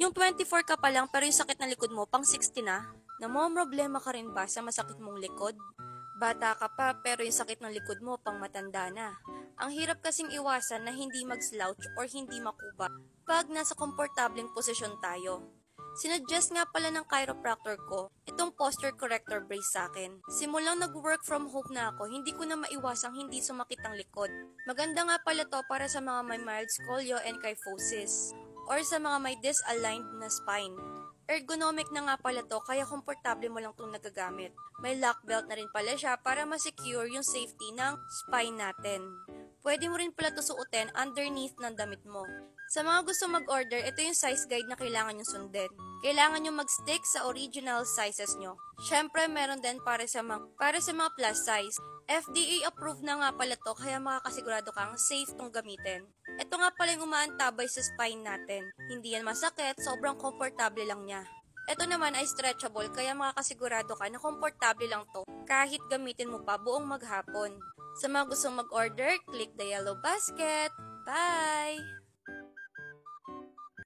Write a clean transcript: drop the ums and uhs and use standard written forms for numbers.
Yung 24 ka pa lang pero yung sakit ng likod mo pang 60 na? Namomroblema ka rin ba sa masakit mong likod? Bata ka pa pero yung sakit ng likod mo pang matanda na. Ang hirap kasing iwasan na hindi mag-slouch or hindi makuba pag nasa komportableng posisyon tayo. Sinuggest nga pala ng chiropractor ko itong posture corrector brace sa akin. Simulang nag-work from home na ako, hindi ko na maiwasang hindi sumakit ang likod. Maganda nga pala to para sa mga may mild scolio and kyphosis or sa mga may disaligned na spine. Ergonomic na nga pala to kaya komportable mo lang itong nagagamit. May lock belt na rin pala siya para ma-secure yung safety ng spine natin. Pwede mo rin pala ito suotin underneath ng damit mo. Sa mga gusto mag-order, ito yung size guide na kailangan nyo sundin. Kailangan nyo mag-stick sa original sizes nyo. Syempre, meron din para sa mga plus size. FDA approved na nga pala to kaya makakasigurado kang safe tong gamitin. Ito nga pala yung umaantabay sa spine natin. Hindi yan masakit, sobrang komportable lang niya. Ito naman ay stretchable kaya makakasigurado ka na komportable lang to kahit gamitin mo pa buong maghapon. Sa mga gustong mag-order, click the yellow basket. Bye!